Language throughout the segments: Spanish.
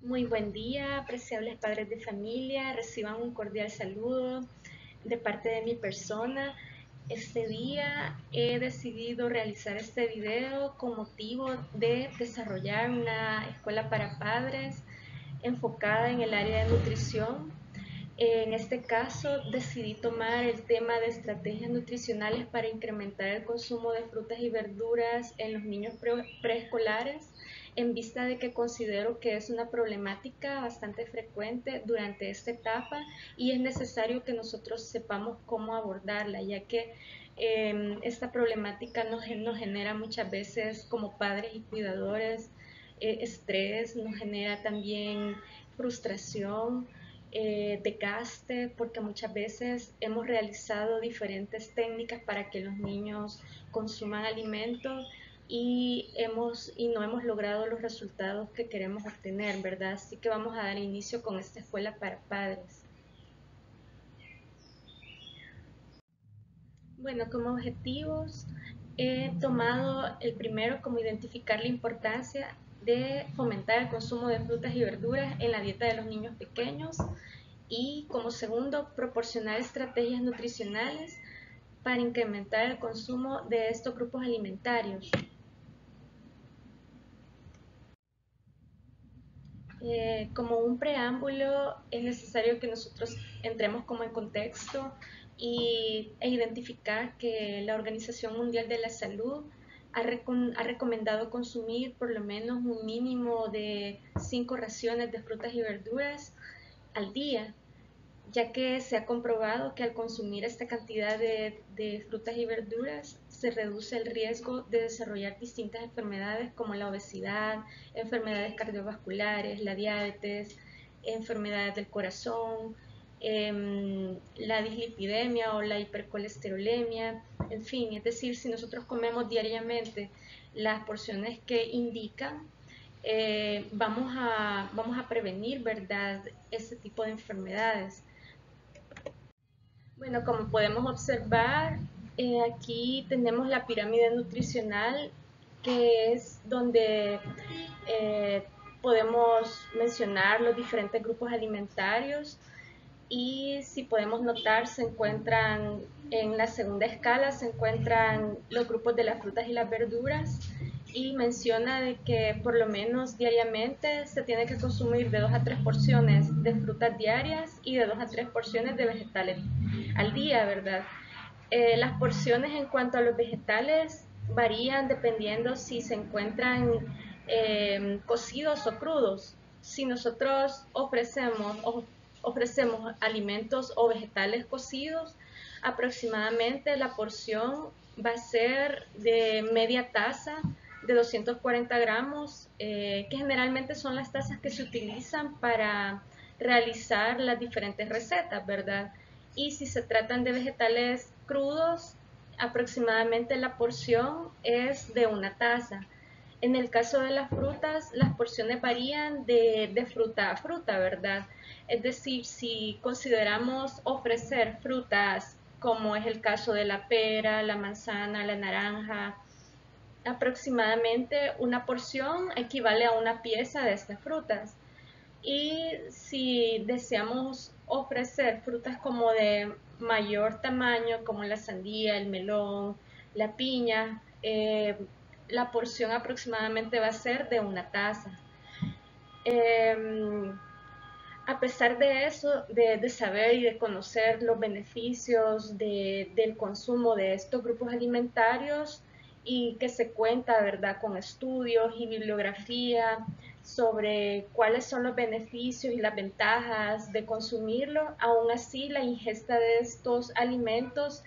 Muy buen día, apreciables padres de familia. Reciban un cordial saludo de parte de mi persona. Este día he decidido realizar este video con motivo de desarrollar una escuela para padres enfocada en el área de nutrición. En este caso decidí tomar el tema de estrategias nutricionales para incrementar el consumo de frutas y verduras en los niños preescolares, en vista de que considero que es una problemática bastante frecuente durante esta etapa y es necesario que nosotros sepamos cómo abordarla, ya que esta problemática nos genera muchas veces como padres y cuidadores estrés, nos genera también frustración, desgaste, porque muchas veces hemos realizado diferentes técnicas para que los niños consuman alimentos y no hemos logrado los resultados que queremos obtener, ¿verdad? Así que vamos a dar inicio con esta escuela para padres. Bueno, como objetivos he tomado el primero como identificar la importancia de fomentar el consumo de frutas y verduras en la dieta de los niños pequeños y como segundo proporcionar estrategias nutricionales para incrementar el consumo de estos grupos alimentarios. Como un preámbulo, es necesario que nosotros entremos como en contexto e identificar que la Organización Mundial de la Salud ha recomendado consumir por lo menos un mínimo de 5 raciones de frutas y verduras al día, ya que se ha comprobado que al consumir esta cantidad de frutas y verduras se reduce el riesgo de desarrollar distintas enfermedades como la obesidad, enfermedades cardiovasculares, la diabetes, enfermedades del corazón, la dislipidemia o la hipercolesterolemia, en fin, es decir, si nosotros comemos diariamente las porciones que indican, vamos a prevenir, ¿verdad?, este tipo de enfermedades. Bueno, como podemos observar, aquí tenemos la pirámide nutricional, que es donde eh, podemos mencionar los diferentes grupos alimentarios y si podemos notar se encuentran en la segunda escala, se encuentran los grupos de las frutas y las verduras y menciona de que por lo menos diariamente se tiene que consumir de 2 a 3 porciones de frutas diarias y de 2 a 3 porciones de vegetales al día, ¿verdad? Las porciones en cuanto a los vegetales varían dependiendo si se encuentran cocidos o crudos. Si nosotros ofrecemos alimentos o vegetales cocidos, aproximadamente la porción va a ser de media taza de 240 gramos, que generalmente son las tazas que se utilizan para realizar las diferentes recetas, ¿verdad? Y si se tratan de vegetales crudos, aproximadamente la porción es de una taza. En el caso de las frutas, las porciones varían de fruta a fruta, ¿verdad? Es decir, si consideramos ofrecer frutas como es el caso de la pera, la manzana, la naranja, aproximadamente una porción equivale a una pieza de estas frutas. Y si deseamos ofrecer frutas como de mayor tamaño, como la sandía, el melón, la piña, la porción aproximadamente va a ser de una taza. Eh, a pesar de eso, de saber y de conocer los beneficios del consumo de estos grupos alimentarios y que se cuenta, ¿verdad?, con estudios y bibliografía sobre cuáles son los beneficios y las ventajas de consumirlo, aún así la ingesta de estos alimentos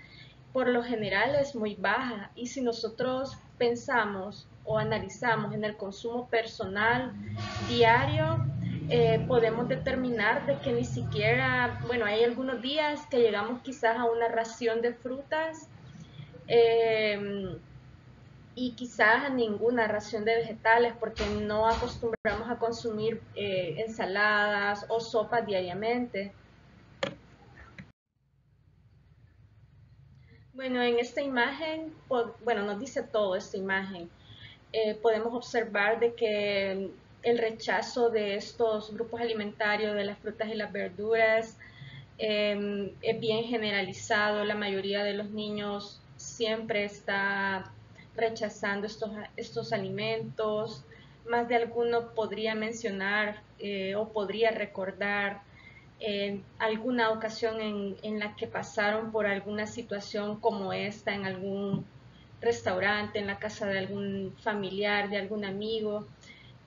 por lo general es muy baja y si nosotros pensamos o analizamos en el consumo personal diario, podemos determinar de que ni siquiera, bueno, hay algunos días que llegamos quizás a una ración de frutas eh, y quizás a ninguna ración de vegetales porque no acostumbramos a consumir ensaladas o sopas diariamente. Bueno, en esta imagen, bueno, nos dice todo esta imagen. Podemos observar de que el rechazo de estos grupos alimentarios, de las frutas y las verduras, es bien generalizado. La mayoría de los niños siempre está rechazando estos alimentos. Más de alguno podría mencionar o podría recordar alguna ocasión en la que pasaron por alguna situación como esta en algún restaurante, en la casa de algún familiar, de algún amigo,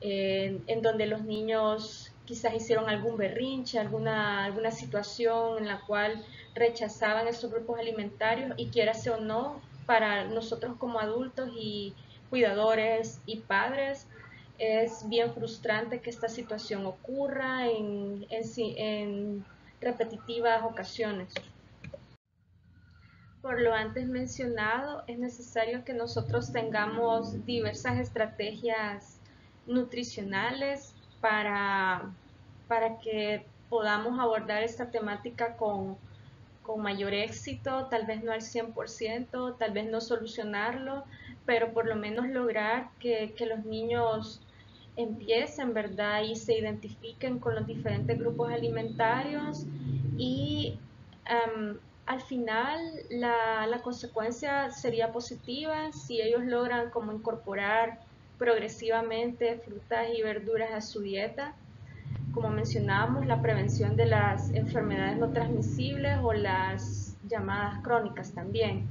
en donde los niños quizás hicieron algún berrinche, alguna situación en la cual rechazaban estos grupos alimentarios, y quiérase o no, para nosotros como adultos y cuidadores y padres, es bien frustrante que esta situación ocurra en repetitivas ocasiones. Por lo antes mencionado, es necesario que nosotros tengamos diversas estrategias nutricionales para que podamos abordar esta temática con mayor éxito, tal vez no al 100%, tal vez no solucionarlo, pero por lo menos lograr que los niños empiecen, ¿verdad? Y se identifiquen con los diferentes grupos alimentarios y al final la consecuencia sería positiva si ellos logran como incorporar progresivamente frutas y verduras a su dieta. Como mencionábamos, la prevención de las enfermedades no transmisibles o las llamadas crónicas también.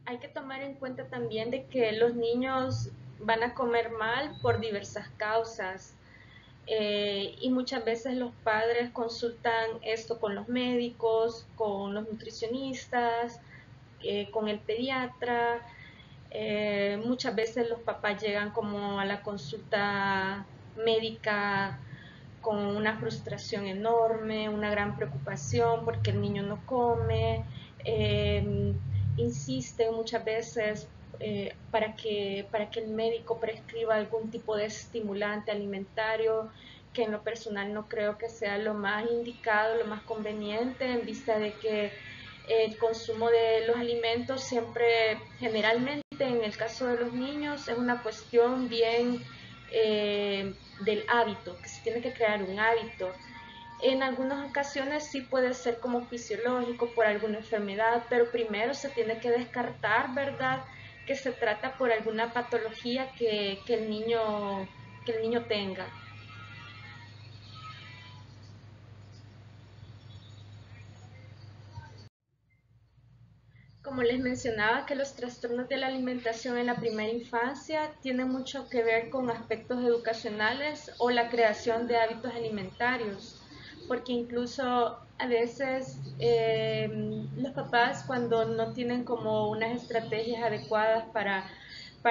Hay que tomar en cuenta también de que los niños van a comer mal por diversas causas, y muchas veces los padres consultan esto con los médicos, con los nutricionistas, con el pediatra. Muchas veces los papás llegan como a la consulta médica con una frustración enorme, una gran preocupación porque el niño no come, eh, insiste muchas veces para que el médico prescriba algún tipo de estimulante alimentario, que en lo personal no creo que sea lo más indicado, lo más conveniente, en vista de que el consumo de los alimentos siempre, generalmente en el caso de los niños, es una cuestión bien del hábito, que se tiene que crear un hábito. En algunas ocasiones sí puede ser como fisiológico por alguna enfermedad, pero primero se tiene que descartar, ¿verdad?, que se trata por alguna patología que el niño tenga. Como les mencionaba, que los trastornos de la alimentación en la primera infancia tienen mucho que ver con aspectos educacionales o la creación de hábitos alimentarios, porque incluso a veces los papás, cuando no tienen como unas estrategias adecuadas para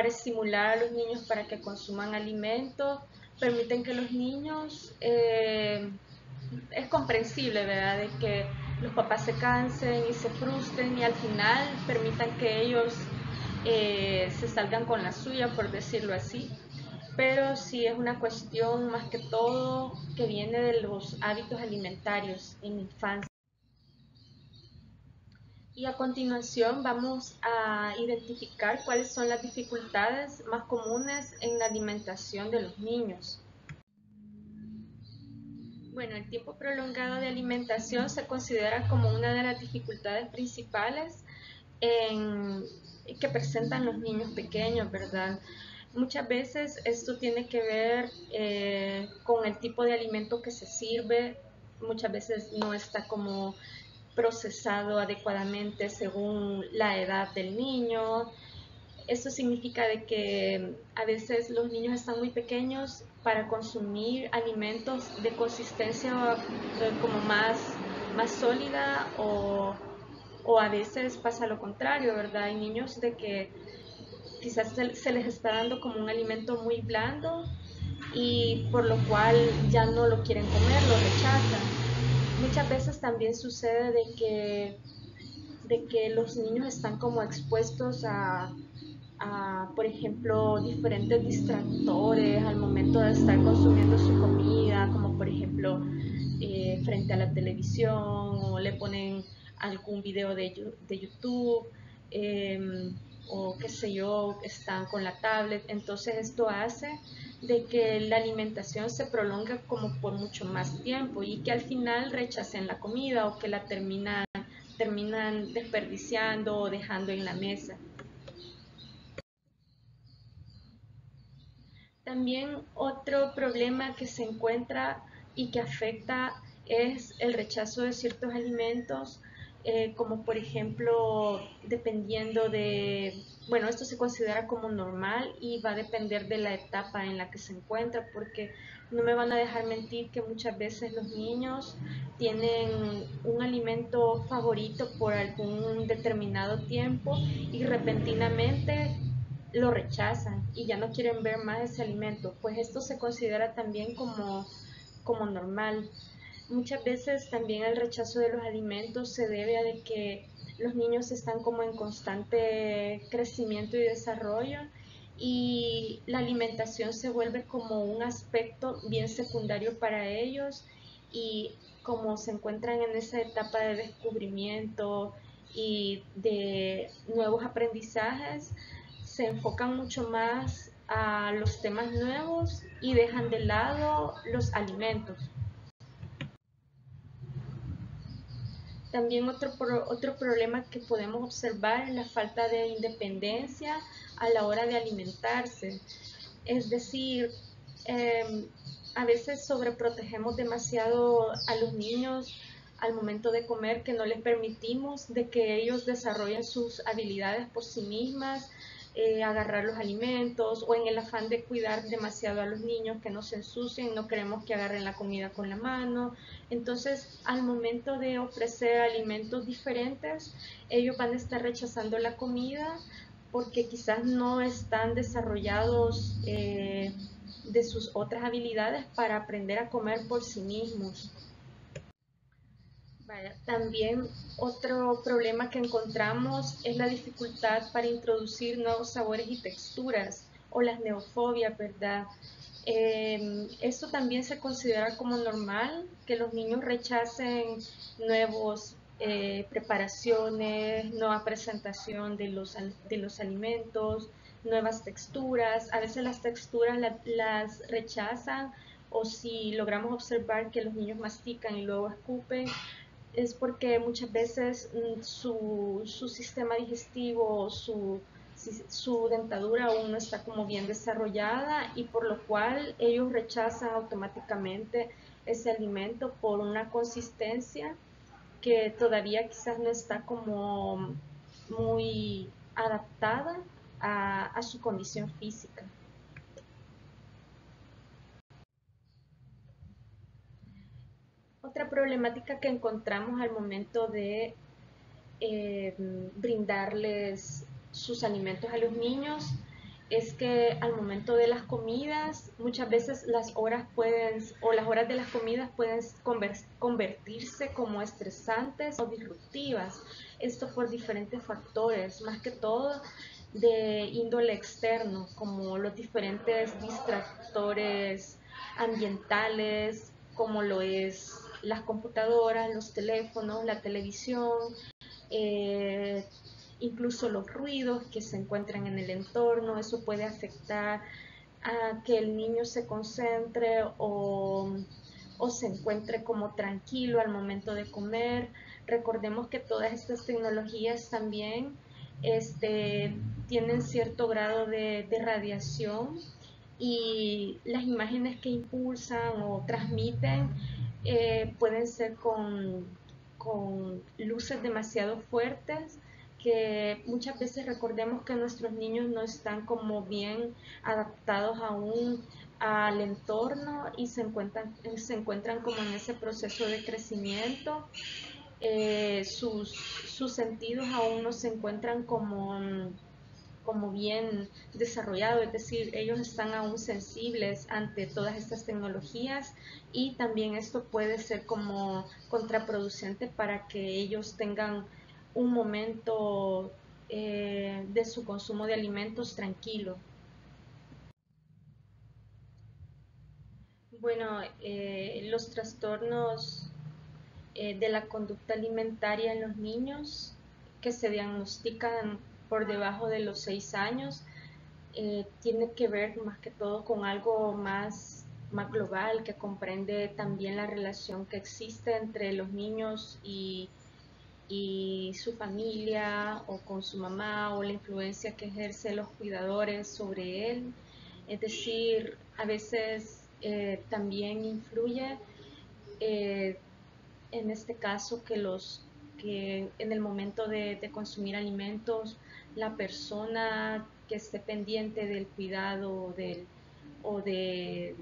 estimular a los niños para que consuman alimentos, permiten que los niños es comprensible, ¿verdad?, de que los papás se cansen y se frustren y al final permitan que ellos se salgan con la suya, por decirlo así. Pero sí es una cuestión más que todo que viene de los hábitos alimentarios en la infancia. Y a continuación vamos a identificar cuáles son las dificultades más comunes en la alimentación de los niños. Bueno, el tiempo prolongado de alimentación se considera como una de las dificultades principales en, que presentan los niños pequeños, ¿verdad? Muchas veces esto tiene que ver con el tipo de alimento que se sirve. Muchas veces no está como procesado adecuadamente según la edad del niño. Esto significa de que a veces los niños están muy pequeños para consumir alimentos de consistencia como más sólida, o a veces pasa lo contrario, ¿verdad? Hay niños de que quizás se les está dando como un alimento muy blando y por lo cual ya no lo quieren comer, lo rechazan. Muchas veces también sucede de que los niños están como expuestos por ejemplo, diferentes distractores al momento de estar consumiendo su comida, como por ejemplo frente a la televisión, o le ponen algún video de YouTube, o qué sé yo, están con la tablet. Entonces esto hace de que la alimentación se prolongue como por mucho más tiempo y que al final rechacen la comida o que la terminan desperdiciando o dejando en la mesa. También otro problema que se encuentra y que afecta es el rechazo de ciertos alimentos, como por ejemplo, dependiendo de, bueno, esto se considera como normal y va a depender de la etapa en la que se encuentra, porque no me van a dejar mentir que muchas veces los niños tienen un alimento favorito por algún determinado tiempo y repentinamente lo rechazan y ya no quieren ver más ese alimento, pues esto se considera también como normal. Muchas veces también el rechazo de los alimentos se debe a de que los niños están como en constante crecimiento y desarrollo y la alimentación se vuelve como un aspecto bien secundario para ellos y como se encuentran en esa etapa de descubrimiento y de nuevos aprendizajes, se enfocan mucho más a los temas nuevos y dejan de lado los alimentos. También otro problema que podemos observar es la falta de independencia a la hora de alimentarse. Es decir, eh, a veces sobreprotegemos demasiado a los niños al momento de comer, que no les permitimos de que ellos desarrollen sus habilidades por sí mismas, agarrar los alimentos o en el afán de cuidar demasiado a los niños que no se ensucien, no queremos que agarren la comida con la mano. Entonces, al momento de ofrecer alimentos diferentes, ellos van a estar rechazando la comida porque quizás no están desarrollados de sus otras habilidades para aprender a comer por sí mismos. Vaya, también otro problema que encontramos es la dificultad para introducir nuevos sabores y texturas o las neofobias, ¿verdad? Esto también se considera como normal, que los niños rechacen nuevos preparaciones, nueva presentación de los alimentos, nuevas texturas. A veces las texturas las rechazan o si logramos observar que los niños mastican y luego escupen, es porque muchas veces su sistema digestivo, su dentadura aún no está como bien desarrollada y por lo cual ellos rechazan automáticamente ese alimento por una consistencia que todavía quizás no está como muy adaptada a su condición física. Otra problemática que encontramos al momento de eh, brindarles sus alimentos a los niños es que al momento de las comidas muchas veces las horas pueden o las horas de las comidas pueden convertirse como estresantes o disruptivas, esto por diferentes factores, más que todo de índole externo, como los diferentes distractores ambientales, como lo es las computadoras, los teléfonos, la televisión, eh, incluso los ruidos que se encuentran en el entorno, eso puede afectar a que el niño se concentre o se encuentre como tranquilo al momento de comer. Recordemos que todas estas tecnologías también tienen cierto grado de radiación y las imágenes que impulsan o transmiten pueden ser con luces demasiado fuertes que muchas veces recordemos que nuestros niños no están como bien adaptados aún al entorno y se encuentran como en ese proceso de crecimiento. Sus sentidos aún no se encuentran como bien desarrollado, es decir, ellos están aún sensibles ante todas estas tecnologías y también esto puede ser como contraproducente para que ellos tengan un momento de su consumo de alimentos tranquilo. Bueno, los trastornos de la conducta alimentaria en los niños que se diagnostican por debajo de los 6 años. Tiene que ver más que todo con algo más global, que comprende también la relación que existe entre los niños y su familia, o con su mamá, o la influencia que ejercen los cuidadores sobre él. Es decir, a veces también influye en este caso que en el momento de consumir alimentos, la persona que esté pendiente del cuidado o de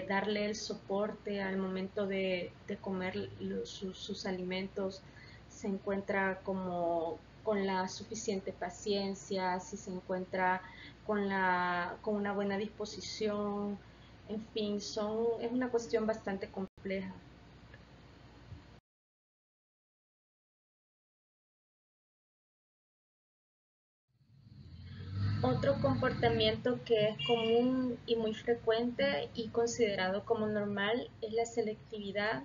darle el soporte al momento de comer sus alimentos, se encuentra como con la suficiente paciencia, si se encuentra con una buena disposición. En fin, es una cuestión bastante compleja. Otro comportamiento que es común y muy frecuente y considerado como normal es la selectividad,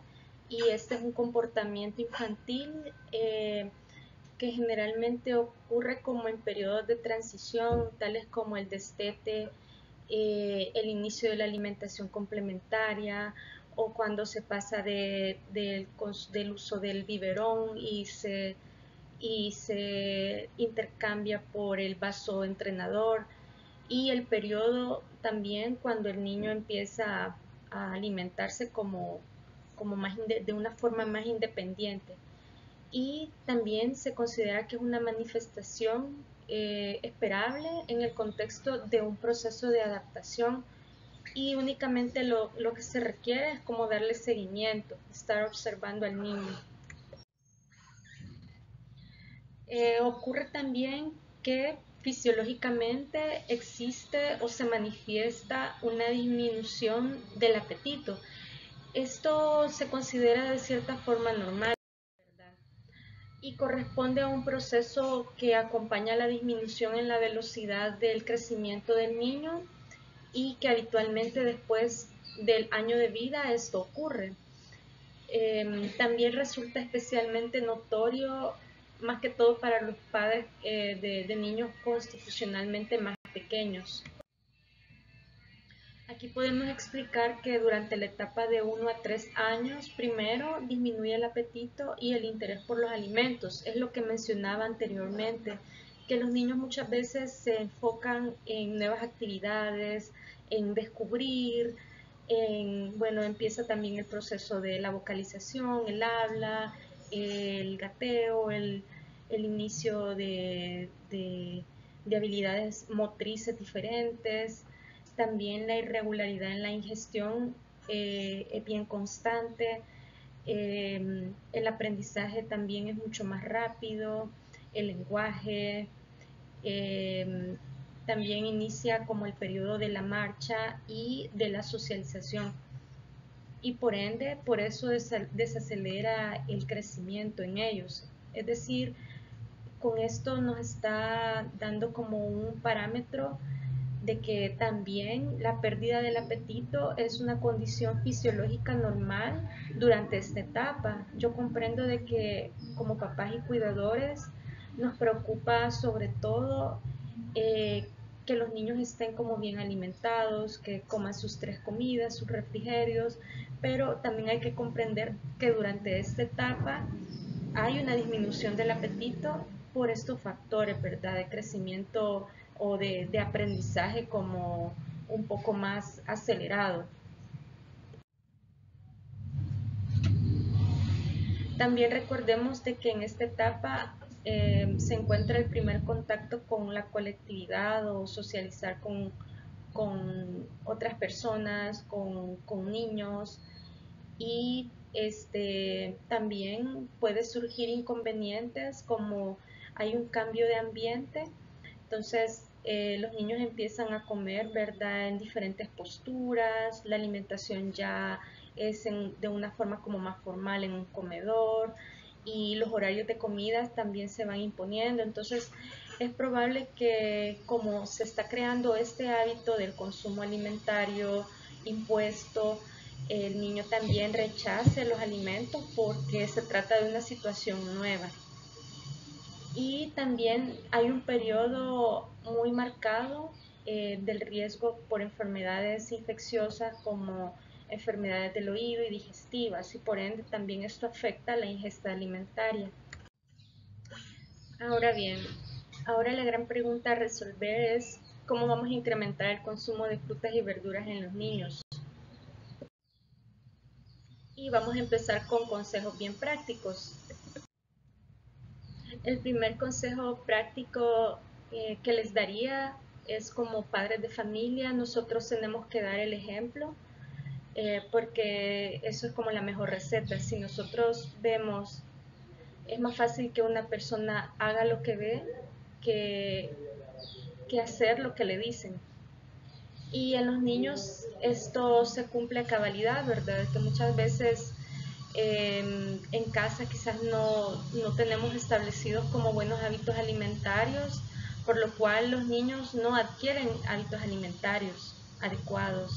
y este es un comportamiento infantil que generalmente ocurre como en periodos de transición, tales como el destete, el inicio de la alimentación complementaria, o cuando se pasa del uso del biberón y se intercambia por el vaso entrenador, y el periodo también cuando el niño empieza a alimentarse como de una forma más independiente. Y también se considera que es una manifestación esperable en el contexto de un proceso de adaptación, y únicamente lo que se requiere es como darle seguimiento, estar observando al niño. Ocurre también que fisiológicamente existe o se manifiesta una disminución del apetito. Esto se considera de cierta forma normal, ¿verdad? Y corresponde a un proceso que acompaña la disminución en la velocidad del crecimiento del niño, y que habitualmente después del año de vida esto ocurre. También resulta especialmente notorio, más que todo para los padres de niños constitucionalmente más pequeños. Aquí podemos explicar que durante la etapa de 1 a 3 años, primero disminuye el apetito y el interés por los alimentos. Es lo que mencionaba anteriormente, que los niños muchas veces se enfocan en nuevas actividades, en descubrir, bueno, empieza también el proceso de la vocalización, el habla, el gateo, el inicio de habilidades motrices diferentes. También la irregularidad en la ingestión es bien constante. El aprendizaje también es mucho más rápido. El lenguaje también inicia como el periodo de la marcha y de la socialización, y por ende por eso desacelera el crecimiento en ellos. Es decir, con esto nos está dando como un parámetro de que también la pérdida del apetito es una condición fisiológica normal durante esta etapa. Yo comprendo de que como papás y cuidadores nos preocupa sobre todo que los niños estén como bien alimentados, que coman sus 3 comidas, sus refrigerios, pero también hay que comprender que durante esta etapa hay una disminución del apetito por estos factores, ¿verdad? De crecimiento o de aprendizaje como un poco más acelerado. También recordemos de que en esta etapa se encuentra el primer contacto con la colectividad o socializar con otras personas, con niños, y también puede surgir inconvenientes como hay un cambio de ambiente. Entonces los niños empiezan a comer, ¿verdad?, en diferentes posturas, la alimentación ya es de una forma como más formal en un comedor, y los horarios de comidas también se van imponiendo. Entonces es probable que, como se está creando este hábito del consumo alimentario impuesto, el niño también rechace los alimentos porque se trata de una situación nueva. Y también hay un periodo muy marcado del riesgo por enfermedades infecciosas como enfermedades del oído y digestivas, y por ende también esto afecta la ingesta alimentaria. Ahora bien, ahora la gran pregunta a resolver es cómo vamos a incrementar el consumo de frutas y verduras en los niños. Y vamos a empezar con consejos bien prácticos. El primer consejo práctico que les daría es, como padres de familia, nosotros tenemos que dar el ejemplo, porque eso es como la mejor receta. Si nosotros vemos, es más fácil que una persona haga lo que ve que, que hacer lo que le dicen. Y en los niños esto se cumple a cabalidad, ¿verdad? Que muchas veces en casa quizás no tenemos establecidos como buenos hábitos alimentarios, por lo cual los niños no adquieren hábitos alimentarios adecuados.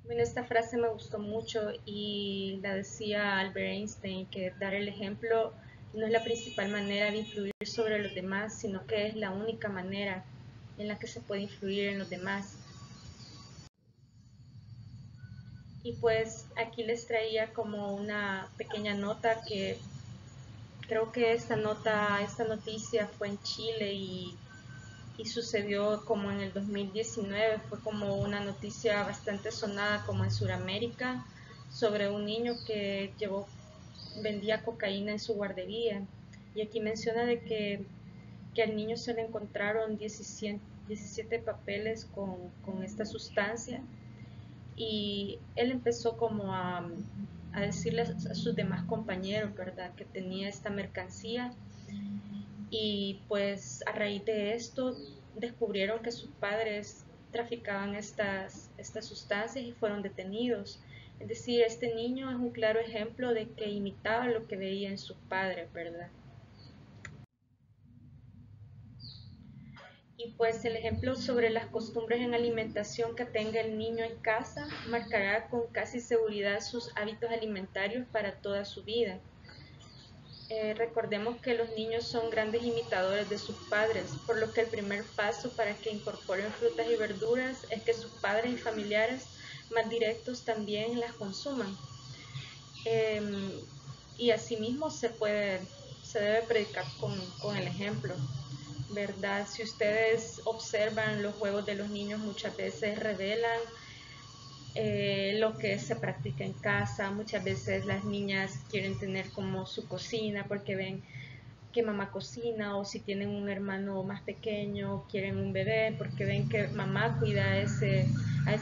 Bueno, esta frase me gustó mucho y la decía Albert Einstein, que dar el ejemplo no es la principal manera de influir sobre los demás, sino que es la única manera en la que se puede influir en los demás. Y pues aquí les traía como una pequeña nota que creo que esta noticia fue en Chile y sucedió como en el 2019, fue como una noticia bastante sonada como en Sudamérica sobre un niño que vendía cocaína en su guardería. Y aquí menciona de que al niño se le encontraron 17 papeles con esta sustancia, y él empezó como a decirle a sus demás compañeros, ¿verdad?, que tenía esta mercancía, y pues a raíz de esto descubrieron que sus padres traficaban estas sustancias y fueron detenidos. Es decir, este niño es un claro ejemplo de que imitaba lo que veía en sus padres, ¿verdad? Y pues el ejemplo sobre las costumbres en alimentación que tenga el niño en casa marcará con casi seguridad sus hábitos alimentarios para toda su vida. Recordemos que los niños son grandes imitadores de sus padres, por lo que el primer paso para que incorporen frutas y verduras es que sus padres y familiares más directos también las consuman. Eh, y asimismo se debe predicar con el ejemplo, ¿verdad? Si ustedes observan, los juegos de los niños muchas veces revelan lo que se practica en casa. Muchas veces las niñas quieren tener como su cocina porque ven que mamá cocina, o si tienen un hermano más pequeño quieren un bebé porque ven que mamá cuida a ese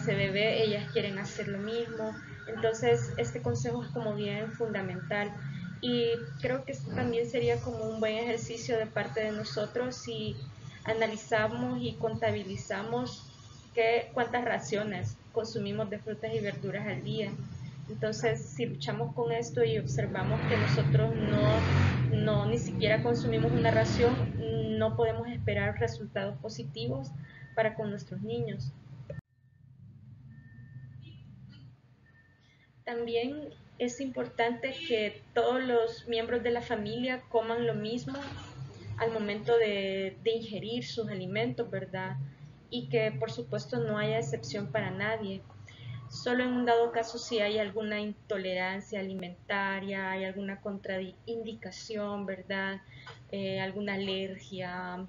bebé, ellas quieren hacer lo mismo. Entonces este consejo es como bien fundamental, y creo que también sería como un buen ejercicio de parte de nosotros si analizamos y contabilizamos cuántas raciones consumimos de frutas y verduras al día. Entonces, si luchamos con esto y observamos que nosotros ni siquiera consumimos una ración, no podemos esperar resultados positivos para con nuestros niños. También es importante que todos los miembros de la familia coman lo mismo al momento de ingerir sus alimentos, ¿verdad? Y que por supuesto no haya excepción para nadie. Solo en un dado caso, si hay alguna intolerancia alimentaria, hay alguna contraindicación, ¿verdad? Alguna alergia,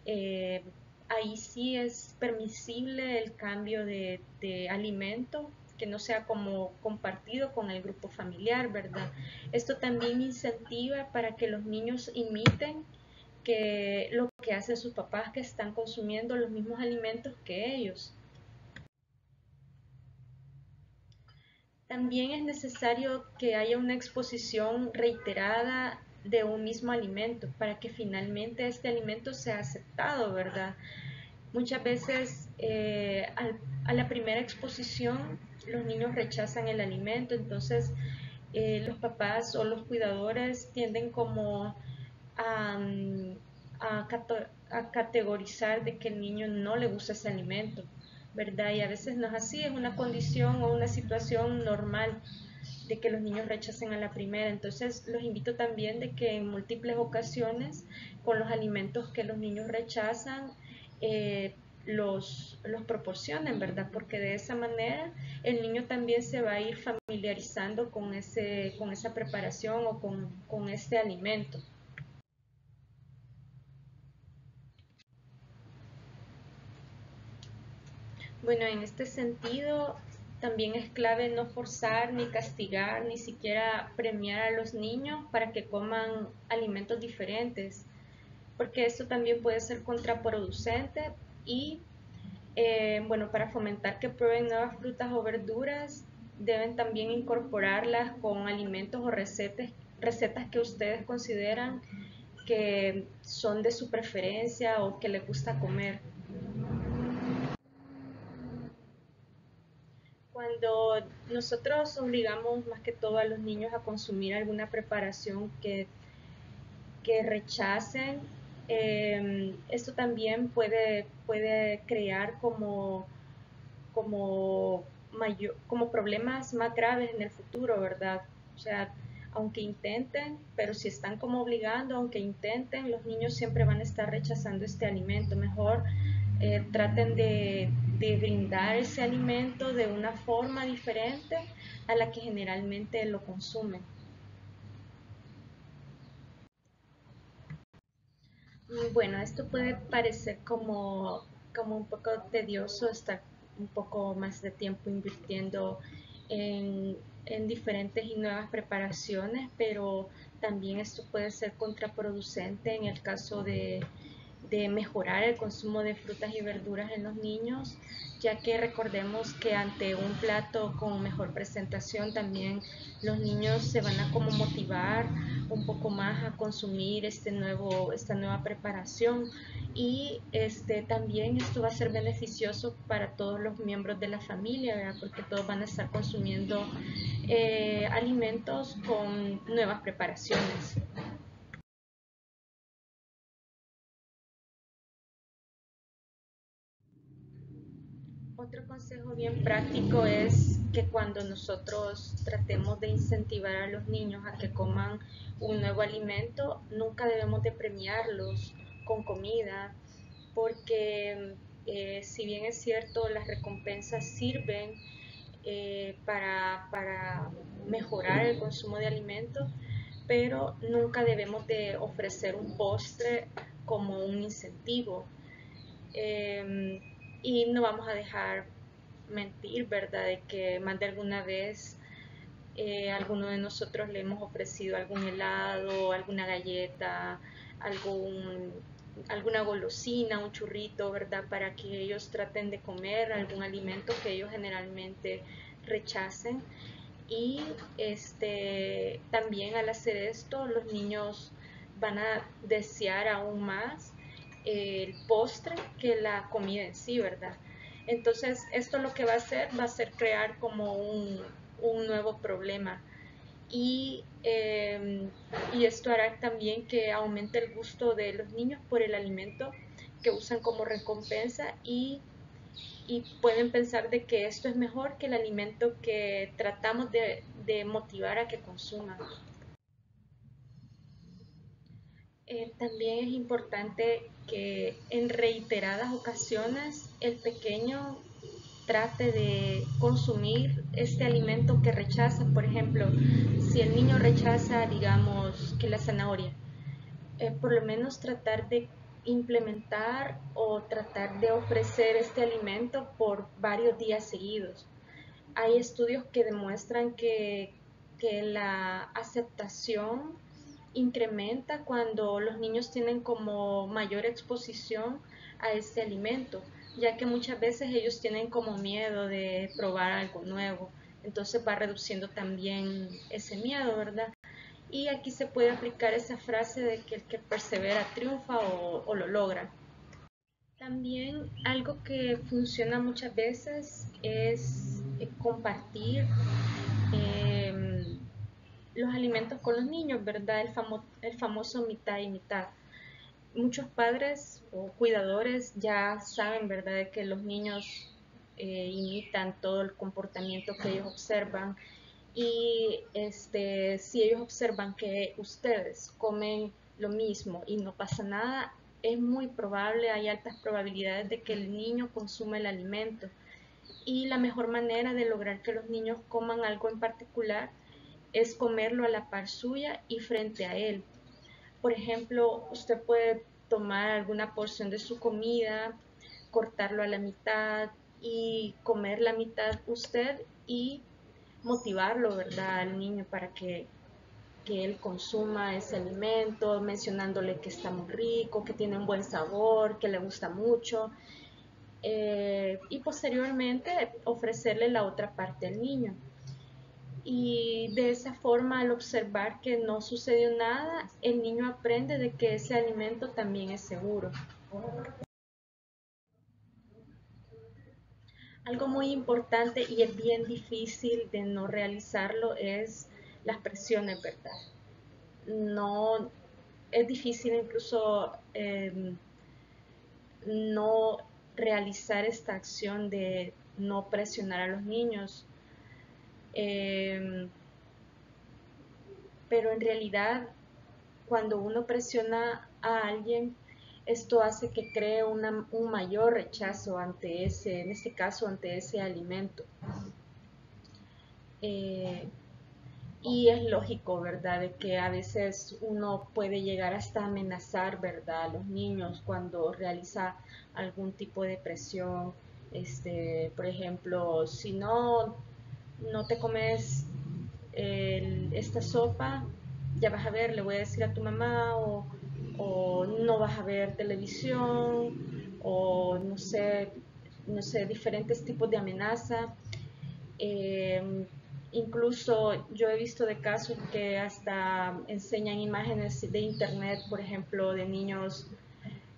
eh, ahí sí es permisible el cambio de alimento, que no sea como compartido con el grupo familiar, ¿verdad? Esto también incentiva para que los niños imiten lo que hacen sus papás, que están consumiendo los mismos alimentos que ellos. También es necesario que haya una exposición reiterada de un mismo alimento para que finalmente este alimento sea aceptado, ¿verdad? Muchas veces a la primera exposición los niños rechazan el alimento, entonces los papás o los cuidadores tienden como a, a categorizar de que el niño no le gusta ese alimento, ¿verdad? Y a veces no es así, es una condición o una situación normal, de que los niños rechacen a la primera. Entonces los invito también de que en múltiples ocasiones con los alimentos que los niños rechazan, los proporcionen, ¿verdad? Porque de esa manera el niño también se va a ir familiarizando con esa preparación o con este alimento. Bueno, en este sentido, también es clave no forzar, ni castigar, ni siquiera premiar a los niños para que coman alimentos diferentes, porque esto también puede ser contraproducente y, bueno, para fomentar que prueben nuevas frutas o verduras, deben también incorporarlas con alimentos o recetas que ustedes consideran que son de su preferencia o que les gusta comer. Cuando nosotros obligamos más que todo a los niños a consumir alguna preparación que rechacen, esto también puede crear como problemas más graves en el futuro, ¿verdad? O sea, aunque intenten, pero si están como obligando, aunque intenten, los niños siempre van a estar rechazando este alimento. Mejor traten de brindar ese alimento de una forma diferente a la que generalmente lo consumen. Bueno, esto puede parecer como un poco tedioso, estar un poco más de tiempo invirtiendo en, en diferentes y nuevas preparaciones, pero también esto puede ser contraproducente en el caso de mejorar el consumo de frutas y verduras en los niños, ya que recordemos que ante un plato con mejor presentación también los niños se van a como motivar un poco más a consumir esta nueva preparación y también esto va a ser beneficioso para todos los miembros de la familia, ¿verdad? Porque todos van a estar consumiendo alimentos con nuevas preparaciones. Otro consejo bien práctico es que cuando nosotros tratemos de incentivar a los niños a que coman un nuevo alimento, nunca debemos de premiarlos con comida, porque si bien es cierto, las recompensas sirven para mejorar el consumo de alimentos, pero nunca debemos de ofrecer un postre como un incentivo. Eh, y no vamos a dejar mentir, ¿verdad? De que más de alguna vez alguno de nosotros le hemos ofrecido algún helado, alguna galleta, algún, alguna golosina, un churrito, ¿verdad? Para que ellos traten de comer algún alimento que ellos generalmente rechacen. Y también al hacer esto, los niños van a desear aún más el postre que la comida en sí, ¿verdad? Entonces, esto lo que va a ser crear como un nuevo problema y esto hará también que aumente el gusto de los niños por el alimento que usan como recompensa y pueden pensar de que esto es mejor que el alimento que tratamos de motivar a que consuman. También es importante que en reiteradas ocasiones el pequeño trate de consumir este alimento que rechaza. Por ejemplo, si el niño rechaza, digamos, que la zanahoria, por lo menos tratar de implementar o tratar de ofrecer este alimento por varios días seguidos. Hay estudios que demuestran que la aceptación incrementa cuando los niños tienen como mayor exposición a este alimento, ya que muchas veces ellos tienen como miedo de probar algo nuevo, entonces va reduciendo también ese miedo, ¿verdad? Y aquí se puede aplicar esa frase de que el que persevera triunfa o lo logra. También algo que funciona muchas veces es compartir eh, los alimentos con los niños, ¿verdad? El famoso mitad y mitad. Muchos padres o cuidadores ya saben, ¿verdad?, de que los niños imitan todo el comportamiento que ellos observan y si ellos observan que ustedes comen lo mismo y no pasa nada, es muy probable, hay altas probabilidades de que el niño consuma el alimento. Y la mejor manera de lograr que los niños coman algo en particular es comerlo a la par suya y frente a él. Por ejemplo, usted puede tomar alguna porción de su comida, cortarlo a la mitad y comer la mitad usted y motivarlo, ¿verdad?, al niño para que él consuma ese alimento, mencionándole que está muy rico, que tiene un buen sabor, que le gusta mucho, y posteriormente ofrecerle la otra parte al niño. Y de esa forma, al observar que no sucedió nada, el niño aprende de que ese alimento también es seguro. Algo muy importante y es bien difícil de no realizarlo es las presiones, ¿verdad? No, es difícil incluso no realizar esta acción de no presionar a los niños. Eh, pero en realidad cuando uno presiona a alguien, esto hace que cree un mayor rechazo ante en este caso, ante ese alimento. Eh, y es lógico, ¿verdad?, de que a veces uno puede llegar hasta amenazar, ¿verdad?, a los niños cuando realiza algún tipo de presión. Por ejemplo, si no te comes esta sopa, ya vas a ver, le voy a decir a tu mamá, o no vas a ver televisión, o no sé, diferentes tipos de amenaza. Eh, Incluso yo he visto de casos que hasta enseñan imágenes de internet, por ejemplo, de niños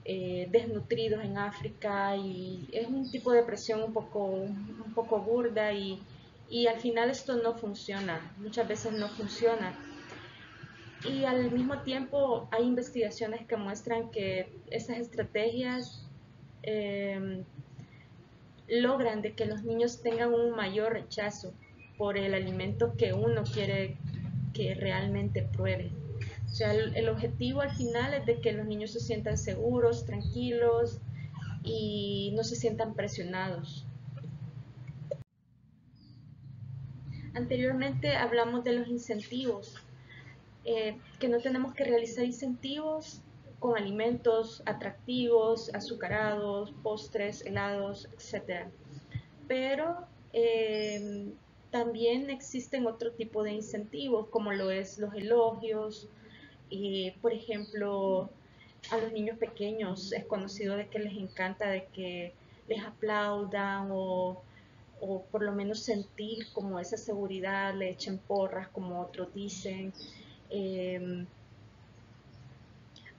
desnutridos en África, y es un tipo de presión un poco burda, y al final esto no funciona, muchas veces no funciona. Y al mismo tiempo hay investigaciones que muestran que esas estrategias eh, logran de que los niños tengan un mayor rechazo por el alimento que uno quiere que realmente pruebe. O sea, el objetivo al final es de que los niños se sientan seguros, tranquilos y no se sientan presionados. Anteriormente hablamos de los incentivos, que no tenemos que realizar incentivos con alimentos atractivos, azucarados, postres, helados, etc. Pero también existen otro tipo de incentivos, como lo es los elogios. Por ejemplo, a los niños pequeños es conocido de que les encanta de que les aplaudan, o por lo menos sentir como esa seguridad, le echen porras, como otros dicen. Eh,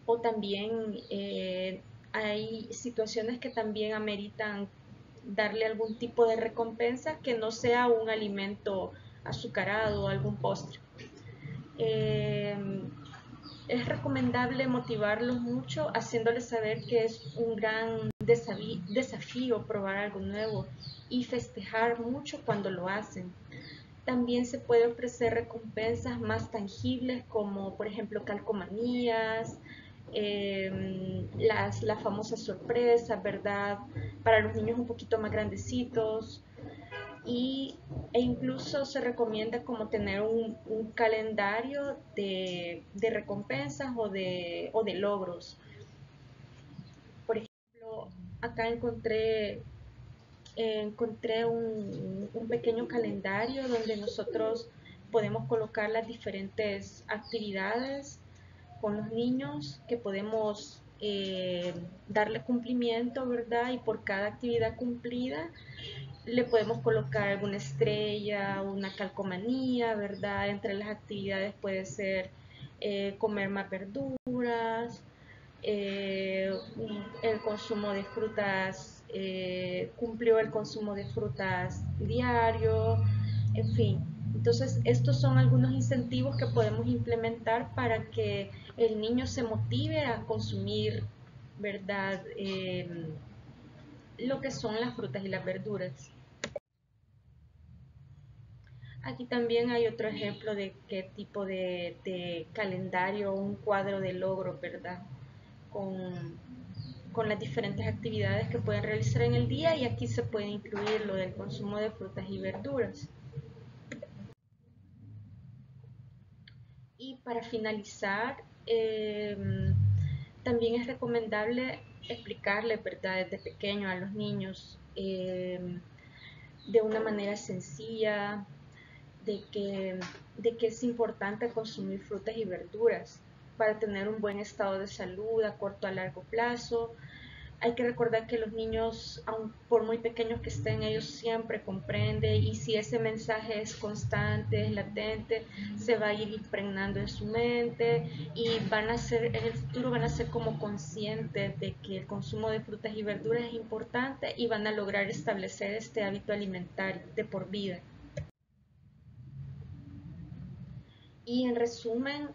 o también hay situaciones que también ameritan darle algún tipo de recompensa que no sea un alimento azucarado o algún postre. Eh, es recomendable motivarlos mucho, haciéndoles saber que es un gran desafío probar algo nuevo, y festejar mucho cuando lo hacen. También se puede ofrecer recompensas más tangibles, como por ejemplo calcomanías, las famosas sorpresas, ¿verdad?, para los niños un poquito más grandecitos. E incluso se recomienda como tener un calendario de recompensas o de logros. Por ejemplo, acá encontré un pequeño calendario donde nosotros podemos colocar las diferentes actividades con los niños que podemos darle cumplimiento, ¿verdad? Y por cada actividad cumplida le podemos colocar alguna estrella, una calcomanía, ¿verdad? Entre las actividades puede ser comer más verduras, el consumo de frutas, cumplió el consumo de frutas diario, en fin. Entonces, estos son algunos incentivos que podemos implementar para que el niño se motive a consumir, ¿verdad?, lo que son las frutas y las verduras. Aquí también hay otro ejemplo de qué tipo de calendario o un cuadro de logro, ¿verdad? Con, con las diferentes actividades que pueden realizar en el día, y aquí se puede incluir lo del consumo de frutas y verduras. Y para finalizar, también es recomendable explicarle, ¿verdad?, desde pequeño a los niños, de una manera sencilla, de que, de que es importante consumir frutas y verduras para tener un buen estado de salud a corto a largo plazo. Hay que recordar que los niños, aun por muy pequeños que estén, ellos siempre comprenden, y si ese mensaje es constante, es latente, se va a ir impregnando en su mente, y van a ser, en el futuro van a ser como conscientes de que el consumo de frutas y verduras es importante, y van a lograr establecer este hábito alimentario de por vida. Y en resumen,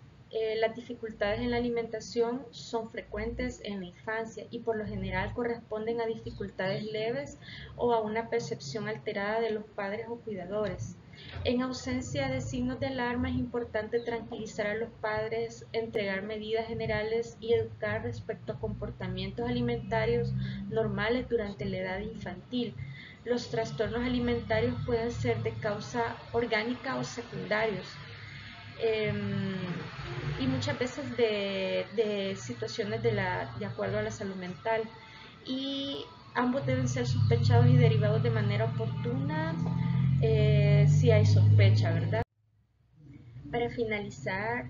las dificultades en la alimentación son frecuentes en la infancia y por lo general corresponden a dificultades leves o a una percepción alterada de los padres o cuidadores. En ausencia de signos de alarma, es importante tranquilizar a los padres, entregar medidas generales y educar respecto a comportamientos alimentarios normales durante la edad infantil. Los trastornos alimentarios pueden ser de causa orgánica o secundarios, y muchas veces de situaciones de acuerdo a la salud mental. Y ambos deben ser sospechados y derivados de manera oportuna, si hay sospecha, ¿verdad? Para finalizar,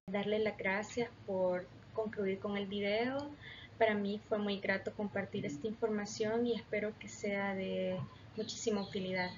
darle las gracias por concluir con el video. Para mí fue muy grato compartir esta información y espero que sea de muchísima utilidad.